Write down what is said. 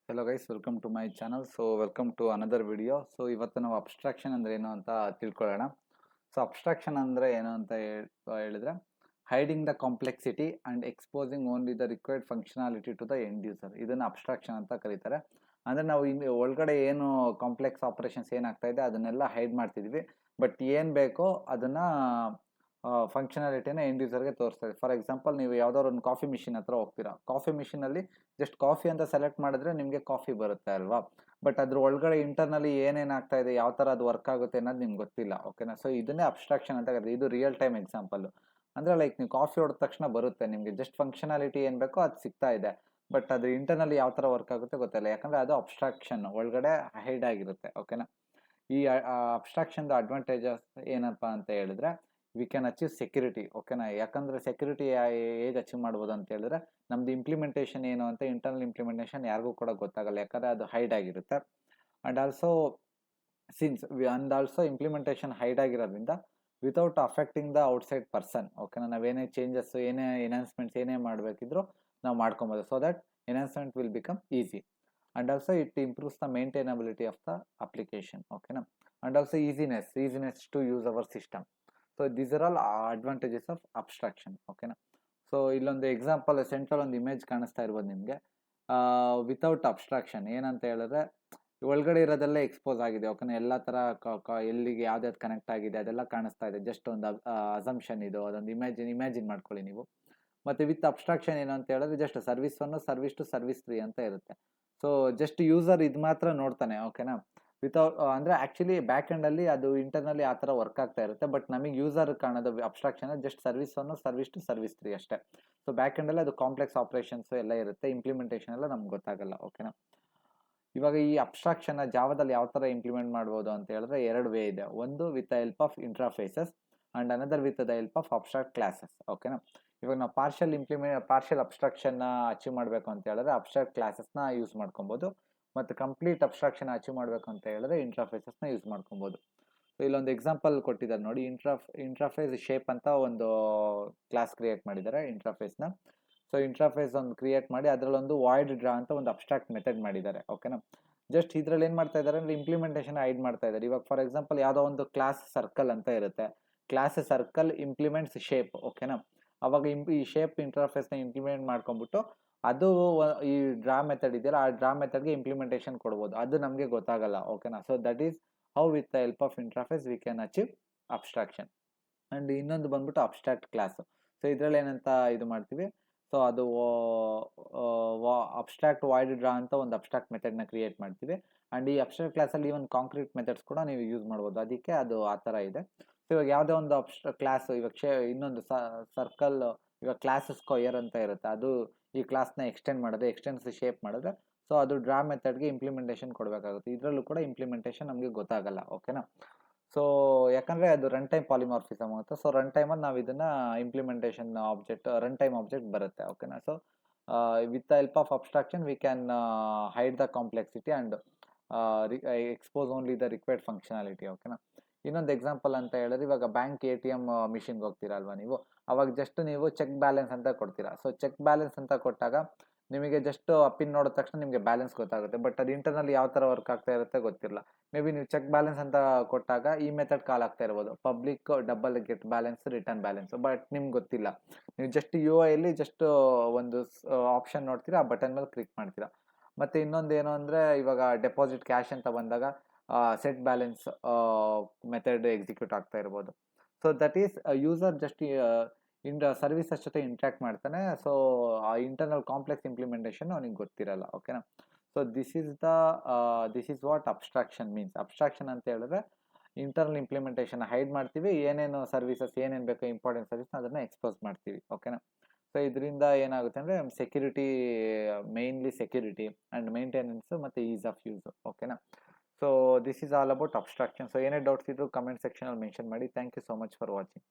Hello guys, welcome to my channel. Welcome to another video. ಇವತ್ತು ನಾವು abstraction ಅಂದರೆ ಏನು ಅಂತ ತಿಳ್ಕೊಳ್ಳೋಣ. ಅಬ್ಸ್ಟ್ರಾಕ್ಷನ್ ಅಂದರೆ ಏನು ಅಂತ ಹೇಳಿದ್ರೆ hiding the complexity and exposing only the required functionality to the end user. ಇದನ್ನು ಅಬ್ಸ್ಟ್ರಾಕ್ಷನ್ ಅಂತ ಕರೀತಾರೆ. ಅಂದರೆ ನಾವು ಒಳಗಡೆ ಏನು ಕಾಂಪ್ಲೆಕ್ಸ್ ಆಪರೇಷನ್ಸ್ ಏನಾಗ್ತಾ ಇದೆ ಅದನ್ನೆಲ್ಲ ಹೈಡ್ ಮಾಡ್ತಿದ್ವಿ. ಬಟ್ ಏನು ಬೇಕೋ ಅದನ್ನು ಫಂಕ್ಷನಾಲಿಟಿನ ಎಂಡ್ ಯೂಸರ್ಗೆ ತೋರಿಸ್ತಾ ಇದೆ. ಫಾರ್ ಎಕ್ಸಾಂಪಲ್, ನೀವು ಯಾವ್ದಾದ್ರು ಒಂದು ಕಾಫಿ ಮಿಷಿನ್ ಹತ್ರ ಹೋಗ್ತೀರಾ. ಕಾಫಿ ಮಿಷಿನಲ್ಲಿ ಜಸ್ಟ್ ಕಾಫಿ ಅಂತ ಸೆಲೆಕ್ಟ್ ಮಾಡಿದ್ರೆ ನಿಮಗೆ ಕಾಫಿ ಬರುತ್ತೆ ಅಲ್ವಾ. ಬಟ್ ಅದ್ರ ಒಳಗಡೆ ಇಂಟರ್ನಲ್ಲಿ ಏನೇನಾಗ್ತಾ ಇದೆ, ಯಾವ ಥರ ಅದು ವರ್ಕ್ ಆಗುತ್ತೆ ಅನ್ನೋದು ನಿಮ್ಗೆ ಗೊತ್ತಿಲ್ಲ. ಓಕೆನಾ. ಇದನ್ನೇ ಅಬ್ಸ್ಟ್ರಾಕ್ಷನ್ ಅಂತ ಕರೀತೀವಿ. ಇದು ರಿಯಲ್ ಟೈಮ್ ಎಕ್ಸಾಂಪಲ್. ಅಂದರೆ ಲೈಕ್ ನೀವು ಕಾಫಿ ಹೊಡೆದ ತಕ್ಷಣ ಬರುತ್ತೆ ನಿಮಗೆ, ಜಸ್ಟ್ ಫಂಕ್ಷನಾಲಿಟಿ ಏನು ಬೇಕೋ ಅದು ಸಿಗ್ತಾ ಇದೆ. ಬಟ್ ಅದು ಇಂಟರ್ನಲ್ಲಿ ಯಾವ ಥರ ವರ್ಕ್ ಆಗುತ್ತೆ ಗೊತ್ತಿಲ್ಲ, ಯಾಕಂದರೆ ಅದು ಅಬ್ಸ್ಟ್ರಾಕ್ಷನ್ ಒಳಗಡೆ ಹೈಡ್ ಆಗಿರುತ್ತೆ. ಓಕೆನಾ. ಈ ಅಬ್ಸ್ಟ್ರಾಕ್ಷನ್ದ ಅಡ್ವಾಂಟೇಜಸ್ ಏನಪ್ಪ ಅಂತ ಹೇಳಿದ್ರೆ, ವಿ ಕ್ಯಾನ್ ಅಚೀವ್ ಸೆಕ್ಯೂರಿಟಿ. ಓಕೆನಾ. ಯಾಕಂದರೆ ಸೆಕ್ಯೂರಿಟಿ ಹೇಗೆ ಅಚೀವ್ ಮಾಡ್ಬೋದು ಅಂತ ಹೇಳಿದ್ರೆ, ನಮ್ದು ಇಂಪ್ಲಿಮೆಂಟೇಷನ್ ಏನು ಅಂತ ಇಂಟರ್ನಲ್ ಇಂಪ್ಲಿಮೆಂಟೇಷನ್ ಯಾರಿಗೂ ಕೂಡ ಗೊತ್ತಾಗಲ್ಲ, ಯಾಕಂದರೆ ಅದು ಹೈಡ್ ಆಗಿರುತ್ತೆ. ಆ್ಯಂಡ್ ಆಲ್ಸೋ ಇಂಪ್ಲಿಮೆಂಟೇಷನ್ ಹೈಡ್ ಆಗಿರೋದ್ರಿಂದ without affecting the outside person. ಓಕೆನಾ. ನಾವೇನೇ ಚೇಂಜಸ್, ಏನೇ ಎನ್ಹಾನ್ಸ್ಮೆಂಟ್ಸ್ ಏನೇ ಮಾಡಬೇಕಿದ್ರು ನಾವು ಮಾಡ್ಕೊಬೋದು. So that enhancement will become easy. And also it improves the maintainability of the application. ಓಕೆನಾ. And also easiness to use our system. These are all advantages of abstraction. ಓಕೆನಾ. ಇಲ್ಲೊಂದು ಎಕ್ಸಾಂಪಲ್, ಸೆಂಟ್ರಲ್ ಒಂದು image ಕಾಣಿಸ್ತಾ ಇರ್ಬೋದು ನಿಮಗೆ. Without abstraction ಏನಂತ ಹೇಳಿದ್ರೆ, ಒಳಗಡೆ ಇರೋದೆಲ್ಲ ಎಕ್ಸ್ಪೋಸ್ ಆಗಿದೆ. ಓಕೆನಾ. ಎಲ್ಲ ಥರ ಎಲ್ಲಿಗೆ ಯಾವ್ದಾವ್ದು ಕನೆಕ್ಟ್ ಆಗಿದೆ ಅದೆಲ್ಲ ಕಾಣಿಸ್ತಾ ಇದೆ. ಜಸ್ಟ್ ಒಂದು ಅಸಂಪ್ಷನ್ ಇದು, ಅದೊಂದು ಇಮ್ಯಾಜಿನ್ ಮಾಡ್ಕೊಳ್ಳಿ ನೀವು. ಮತ್ತು ವಿತ್ ಅಬ್ಸ್ಟ್ರಾಕ್ಷನ್ ಏನು ಅಂತ ಹೇಳಿದ್ರೆ, ಜಸ್ಟ್ ಸರ್ವಿಸ್ 1, ಸರ್ವಿಸ್ 2, ಸರ್ವಿಸ್ 3 ಅಂತ ಇರುತ್ತೆ. ಜಸ್ಟ್ ಯೂಸರ್ ಇದು ಮಾತ್ರ ನೋಡ್ತಾನೆ. ಓಕೆನಾ. ಅಂದರೆ ಆ್ಯಕ್ಚುಲಿ ಬ್ಯಾಕ್ ಎಂಡಲ್ಲಿ ಅದು ಇಂಟರ್ನಲ್ಲಿ ಆ ಥರ ವರ್ಕ್ ಆಗ್ತಾ ಇರುತ್ತೆ. ಬಟ್ ನಮಗೆ ಯೂಸರ್ ಕಾಣೋದು abstraction just service 1, service 2, service 3 ಅಷ್ಟೇ. ಬ್ಯಾಕ್ ಎಂಡಲ್ಲಿ ಅದು ಕಾಂಪ್ಲೆಕ್ಸ್ ಆಪರೇಷನ್ಸ್ ಎಲ್ಲ ಇರುತ್ತೆ. ಇಂಪ್ಲಿಮೆಂಟೇಷನ್ ಎಲ್ಲ ನಮ್ಗೆ ಗೊತ್ತಾಗಲ್ಲ. ಓಕೆನಾ. ಇವಾಗ ಈ ಅಬ್ಸ್ಟ್ರಾಕ್ಷನ್ನ ಜಾವದಲ್ಲಿ ಯಾವ ಥರ ಇಂಪ್ಲಿಮೆಂಟ್ ಮಾಡ್ಬೋದು ಅಂತ ಹೇಳಿದ್ರೆ, 2 ವೇ ಇದೆ. ಒಂದು with the help of interfaces and another with the help of abstract classes. ಓಕೆನಾ. ಇವಾಗ ನಾವು ಪಾರ್ಷಿಯಲ್ ಅಬ್ಸ್ಟ್ರಾಕ್ಷನ್ನ ಅಚೀವ್ ಮಾಡಬೇಕು ಅಂತ ಹೇಳಿದ್ರೆ ಅಬ್ಸ್ಟ್ರಾಕ್ಟ್ ಕ್ಲಾಸಸ್ನ ಯೂಸ್ ಮಾಡ್ಕೊಬೋದು. ಮತ್ತು ಕಂಪ್ಲೀಟ್ ಅಬ್ಸ್ಟ್ರಾಕ್ಷನ್ ಅಚೀವ್ ಮಾಡಬೇಕು ಅಂತ ಹೇಳಿದ್ರೆ ಇಂಟ್ರಾಫೇಸಸ್ನ ಯೂಸ್ ಮಾಡ್ಕೊಬೋದು. ಇಲ್ಲೊಂದು ಎಕ್ಸಾಂಪಲ್ ಕೊಟ್ಟಿದ್ದಾರೆ ನೋಡಿ. ಇಂಟ್ರಾಫೇಸ್ ಶೇಪ್ ಅಂತ ಒಂದು ಕ್ಲಾಸ್ ಕ್ರಿಯೇಟ್ ಮಾಡಿದ್ದಾರೆ ಇಂಟ್ರಾಫೇಸ್ನ. ಇಂಟ್ರಾಫೇಸ್ ಒಂದು ಕ್ರಿಯೇಟ್ ಮಾಡಿ ಅದರಲ್ಲೊಂದು ವಾಯ್ಡ್ ಡ್ರಾ ಅಂತ ಒಂದು ಅಬ್ಸ್ಟ್ರಾಕ್ಟ್ ಮೆಥಡ್ ಮಾಡಿದ್ದಾರೆ. ಓಕೆನಾ. ಜಸ್ಟ್ ಇದರಲ್ಲಿ ಏನು ಮಾಡ್ತಾ ಇದ್ದಾರೆ ಅಂದರೆ ಇಂಪ್ಲಿಮೆಂಟೇಷನ್ ಹೈಡ್ ಮಾಡ್ತಾ ಇದ್ದಾರೆ. ಇವಾಗ ಫಾರ್ ಎಕ್ಸಾಂಪಲ್ ಯಾವುದೋ ಒಂದು ಕ್ಲಾಸ್ ಸರ್ಕಲ್ ಅಂತ ಇರುತ್ತೆ. Class circle implements shape. ಓಕೆನಾ. ಅವಾಗ ಈ ಶೇಪ್ ಇಂಟರ್ಫೇಸ್ನ ಇಂಪ್ಲಿಮೆಂಟ್ ಮಾಡ್ಕೊಂಡ್ಬಿಟ್ಟು ಅದು ಈ ಡ್ರಾ ಮೆಥಡ್ ಇದೆಯಲ್ಲ, ಆ ಡ್ರಾ ಮೆಥಡ್ಗೆ ಇಂಪ್ಲಿಮೆಂಟೇಷನ್ ಕೊಡ್ಬೋದು. ಅದು ನಮಗೆ ಗೊತ್ತಾಗಲ್ಲ. ಓಕೆನಾ. That is how with the help of interface we can achieve abstraction. And ಇನ್ನೊಂದು ಬಂದ್ಬಿಟ್ಟು ಅಬ್ಸ್ಟ್ರಾಕ್ಟ್ ಕ್ಲಾಸ್. ಇದರಲ್ಲಿ ಏನಂತ ಇದು ಮಾಡ್ತೀವಿ, ಅದು ಅಬ್ಸ್ಟ್ರಾಕ್ಟ್ ವಾಯ್ಡ್ ಡ್ರಾ ಅಂತ ಒಂದು ಅಬ್ಸ್ಟ್ರಾಕ್ಟ್ ಮೆಥಡ್ನ ಕ್ರಿಯೇಟ್ ಮಾಡ್ತೀವಿ. ಆ್ಯಂಡ್ ಈ ಅಬ್ಸ್ಟ್ರಾಕ್ಟ್ ಕ್ಲಾಸಲ್ಲಿ ಈವನ್ ಕಾಂಕ್ರೀಟ್ ಮೆಥಡ್ಸ್ ಕೂಡ ನೀವು ಯೂಸ್ ಮಾಡ್ಬೋದು. ಅದಕ್ಕೆ ಅದು ಆ ಥರ ಇದೆ. ಇವಾಗ ಯಾವುದೇ ಒಂದು ಕ್ಲಾಸ್, ಇವಾಗ ಇನ್ನೊಂದು ಸರ್ಕಲ್, ಇವಾಗ ಕ್ಲಾಸ್ ಸ್ಕ್ವಯರ್ ಅಂತ ಇರುತ್ತೆ. ಅದು ಈ ಕ್ಲಾಸ್ನ ಎಕ್ಸ್ಟೆಂಡ್ ಮಾಡೋದು, ಎಕ್ಸ್ಟೆನ್ಸ್ ಶೇಪ್ ಮಾಡಿದ್ರೆ ಅದು ಡ್ರಾ ಮೆಥಡ್ಗೆ ಇಂಪ್ಲಿಮೆಂಟೇಷನ್ ಕೊಡಬೇಕಾಗುತ್ತೆ. ಇದರಲ್ಲೂ ಕೂಡ ಇಂಪ್ಲಿಮೆಂಟೇಷನ್ ನಮಗೆ ಗೊತ್ತಾಗಲ್ಲ. ಓಕೆನಾ. ಯಾಕಂದರೆ ಅದು ರನ್ ಟೈಮ್ ಪಾಲಿಮಾರ್ಫಿಸಮ್ ಆಗುತ್ತೆ. ರನ್ ಟೈಮಲ್ಲಿ ನಾವು ಇದನ್ನು implementation object, run time object ಬರುತ್ತೆ. ಓಕೆನಾ. With the help of abstraction we can hide the complexity and expose only the required functionality. ಓಕೆನಾ. ಇನ್ನೊಂದು ಎಕ್ಸಾಂಪಲ್ ಅಂತ ಹೇಳಿದ್ರೆ, ಇವಾಗ ಬ್ಯಾಂಕ್ ATM ಮಿಷಿನ್ಗೆ ಹೋಗ್ತೀರಾ ಅಲ್ವಾ ನೀವು. ಅವಾಗ ಜಸ್ಟ್ ನೀವು ಚೆಕ್ ಬ್ಯಾಲೆನ್ಸ್ ಅಂತ ಕೊಡ್ತೀರಾ. ಚೆಕ್ ಬ್ಯಾಲೆನ್ಸ್ ಅಂತ ಕೊಟ್ಟಾಗ ನಿಮಗೆ ಜಸ್ಟ್ ಪಿನ್ ನೋಡಿದ ತಕ್ಷಣ ನಿಮಗೆ ಬ್ಯಾಲೆನ್ಸ್ ಗೊತ್ತಾಗುತ್ತೆ. ಬಟ್ ಅದು ಇಂಟರ್ನಲ್ಲಿ ಯಾವ ಥರ ವರ್ಕ್ ಆಗ್ತಾ ಇರುತ್ತೆ ಗೊತ್ತಿಲ್ಲ. ಮೇ ಬಿ ನೀವು ಚೆಕ್ ಬ್ಯಾಲೆನ್ಸ್ ಅಂತ ಕೊಟ್ಟಾಗ ಈ ಮೆಥಡ್ ಕಾಲ್ ಆಗ್ತಾ ಇರ್ಬೋದು, public double get balance return balance. But ನಿಮ್ಗೆ ಗೊತ್ತಿಲ್ಲ. ನೀವು ಜಸ್ಟ್ UI ಜಸ್ಟ್ ಒಂದು ಆಪ್ಷನ್ ನೋಡ್ತೀರಾ, ಆ ಬಟನ್ ಮೇಲೆ ಕ್ಲಿಕ್ ಮಾಡ್ತೀರಾ. ಮತ್ತು ಇನ್ನೊಂದು ಏನು ಅಂದರೆ, ಇವಾಗ ಡೆಪಾಸಿಟ್ ಕ್ಯಾಶ್ ಅಂತ ಬಂದಾಗ ಸೆಟ್ ಬ್ಯಾಲೆನ್ಸ್ ಮೆಥಡ್ ಎಕ್ಸಿಕ್ಯೂಟ್ ಆಗ್ತಾ ಇರ್ಬೋದು. That is user just services ಜೊತೆ ಇಂಟ್ರ್ಯಾಕ್ಟ್ ಮಾಡ್ತಾನೆ. ಆ ಇಂಟರ್ನಲ್ ಕಾಂಪ್ಲೆಕ್ಸ್ ಇಂಪ್ಲಿಮೆಂಟೇಷನ್ ಅವನಿಗೆ ಗೊತ್ತಿರಲ್ಲ. ಓಕೆನಾ. This is what abstraction means. Abstraction ಅಂತ ಹೇಳಿದ್ರೆ ಇಂಟರ್ನಲ್ ಇಂಪ್ಲಿಮೆಂಟೇಷನ್ ಹೈಡ್ ಮಾಡ್ತೀವಿ, ಏನೇನು ಸರ್ವಿಸಸ್ ಏನೇನು ಬೇಕೋ ಇಂಪಾರ್ಟೆಂಟ್ ಸರ್ವಿಸ್ನ ಅದನ್ನು ಎಕ್ಸ್ಪೋಸ್ ಮಾಡ್ತೀವಿ. ಓಕೆನಾ. ಇದರಿಂದ ಏನಾಗುತ್ತೆ ಅಂದರೆ ಮೇನ್ಲಿ ಸೆಕ್ಯೂರಿಟಿ ಆ್ಯಂಡ್ ಮೇಂಟೆನೆನ್ಸ್ ಮತ್ತು ಈಸ್ ಆಫ್ ಯೂಸ್. ಓಕೆನಾ. This is all about abstraction. ಏನೇ ಡೌಟ್ಸ್ ಇದ್ದರೂ ಕಮೆಂಟ್ ಸೆಕ್ಷನಲ್ಲಿ ಮೆನ್ಷನ್ ಮಾಡಿ. Thank you so much for watching.